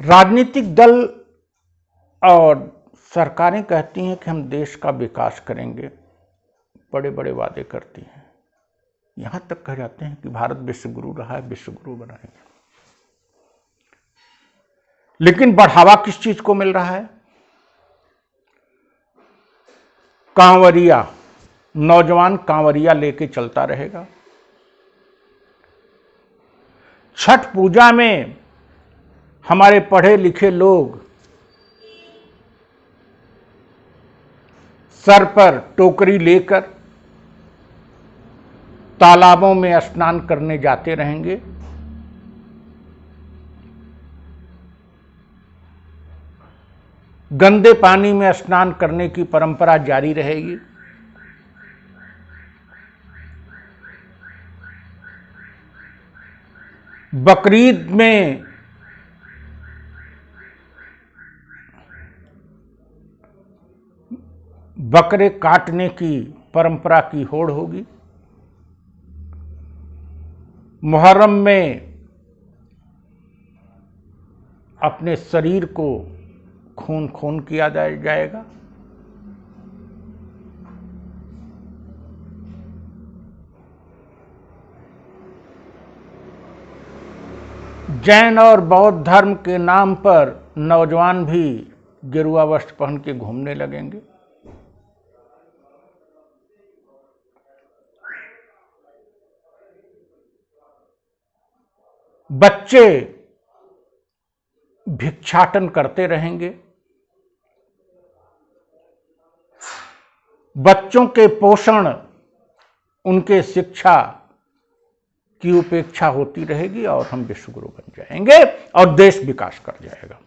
राजनीतिक दल और सरकारें कहती हैं कि हम देश का विकास करेंगे, बड़े बड़े वादे करती हैं, यहां तक कह जाते हैं कि भारत विश्वगुरु रहा है, विश्वगुरु बनाएंगे। लेकिन बढ़ावा किस चीज को मिल रहा है? कांवरिया, नौजवान कांवरिया लेके चलता रहेगा। छठ पूजा में हमारे पढ़े लिखे लोग सर पर टोकरी लेकर तालाबों में स्नान करने जाते रहेंगे। गंदे पानी में स्नान करने की परंपरा जारी रहेगी। बकरीद में बकरे काटने की परंपरा की होड़ होगी। मुहर्रम में अपने शरीर को खून खून किया जाएगा। जैन और बौद्ध धर्म के नाम पर नौजवान भी गेरुआ वस्त्र पहन के घूमने लगेंगे। बच्चे भिक्षाटन करते रहेंगे। बच्चों के पोषण, उनके शिक्षा की उपेक्षा होती रहेगी और हम विश्वगुरु बन जाएंगे और देश विकास कर जाएगा।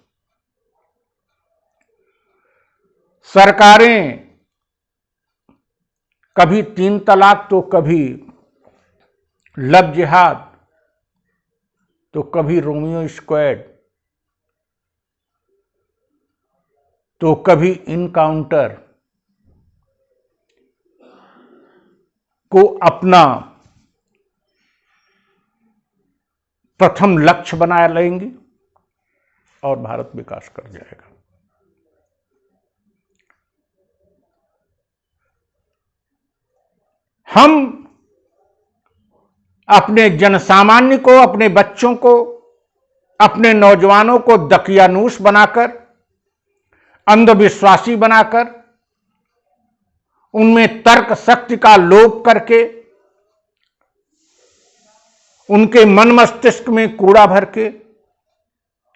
सरकारें कभी 3 तलाक तो कभी लव जिहाद तो कभी रोमियो स्क्वाड तो कभी इनकाउंटर को अपना प्रथम लक्ष्य बना लेंगे और भारत विकास कर जाएगा। हम अपने जनसामान्य को, अपने बच्चों को, अपने नौजवानों को दकियानूस बनाकर, अंधविश्वासी बनाकर, उनमें तर्क शक्ति का लोप करके, उनके मन मस्तिष्क में कूड़ा भर के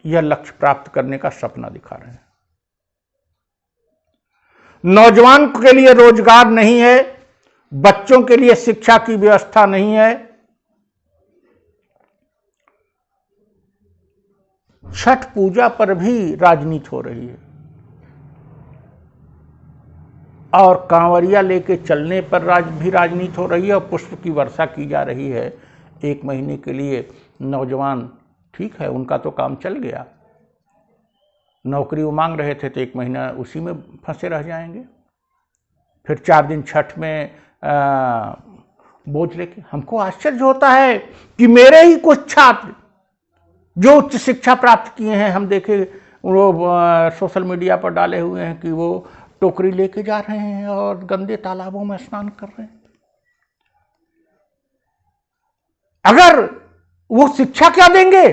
यह लक्ष्य प्राप्त करने का सपना दिखा रहे हैं। नौजवान के लिए रोजगार नहीं है, बच्चों के लिए शिक्षा की व्यवस्था नहीं है। छठ पूजा पर भी राजनीति हो रही है और कांवरिया लेके चलने पर भी राजनीति हो रही है और पुष्प की वर्षा की जा रही है। 1 महीने के लिए नौजवान, ठीक है, उनका तो काम चल गया, नौकरी वो मांग रहे थे तो 1 महीना उसी में फंसे रह जाएंगे। फिर 4 दिन छठ में बोझ लेके। हमको आश्चर्य होता है कि मेरे ही कुछ छात्र जो उच्च शिक्षा प्राप्त किए हैं, हम देखे वो सोशल मीडिया पर डाले हुए हैं कि वो टोकरी लेके जा रहे हैं और गंदे तालाबों में स्नान कर रहे हैं। अगर वो शिक्षा क्या देंगे?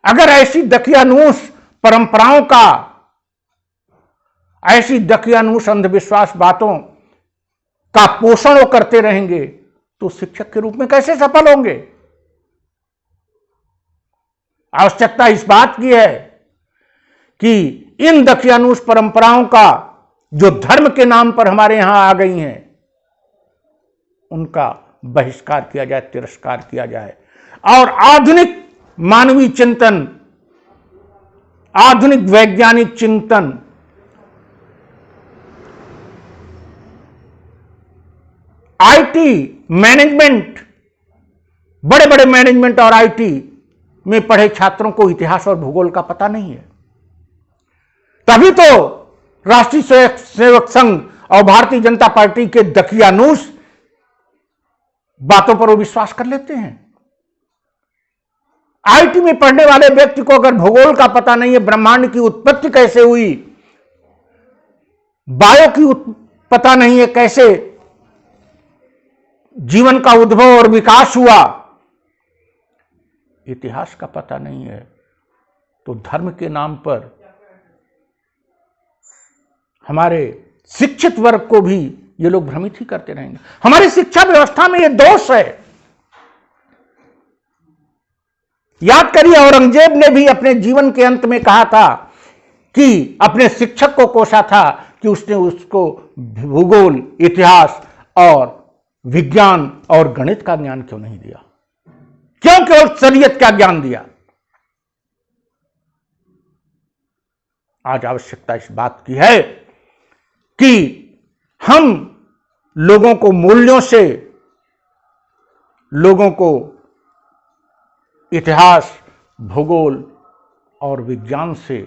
अगर ऐसी दकियानूस परंपराओं का, ऐसी दकियानूस अंधविश्वास बातों का पोषण वो करते रहेंगे तो शिक्षक के रूप में कैसे सफल होंगे? आवश्यकता इस बात की है कि इन दकियानूस परंपराओं का जो धर्म के नाम पर हमारे यहां आ गई हैं, उनका बहिष्कार किया जाए, तिरस्कार किया जाए और आधुनिक मानवीय चिंतन, आधुनिक वैज्ञानिक चिंतन, आईटी मैनेजमेंट, बड़े बड़े मैनेजमेंट और आईटी में पढ़े छात्रों को इतिहास और भूगोल का पता नहीं है। तभी तो राष्ट्रीय स्वयंसेवक संघ और भारतीय जनता पार्टी के दकियानूस बातों पर वो विश्वास कर लेते हैं। आईटी में पढ़ने वाले व्यक्ति को अगर भूगोल का पता नहीं है, ब्रह्मांड की उत्पत्ति कैसे हुई, बायो की पता नहीं है, कैसे जीवन का उद्भव और विकास हुआ, इतिहास का पता नहीं है, तो धर्म के नाम पर हमारे शिक्षित वर्ग को भी ये लोग भ्रमित ही करते रहेंगे। हमारी शिक्षा व्यवस्था में ये दोष है। याद करिए, औरंगजेब ने भी अपने जीवन के अंत में कहा था कि अपने शिक्षक को कोसा था कि उसने उसको भूगोल, इतिहास और विज्ञान और गणित का ज्ञान क्यों नहीं दिया, क्यों केवल शरीयत का ज्ञान दिया। आज आवश्यकता इस बात की है कि हम लोगों को मूल्यों से, लोगों को इतिहास, भूगोल और विज्ञान से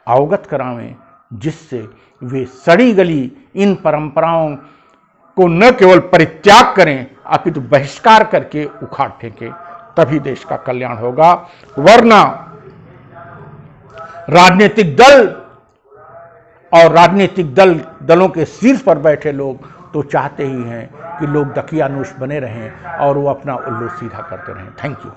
अवगत करावें, जिससे वे सड़ी गली इन परंपराओं को न केवल परित्याग करें अपितु बहिष्कार करके उखाड़ फेंके, तभी देश का कल्याण होगा। वरना राजनीतिक दल और राजनीतिक दलों के शीर्ष पर बैठे लोग तो चाहते ही हैं कि लोग दकियानूस बने रहें और वो अपना उल्लू सीधा करते रहें। Thank you.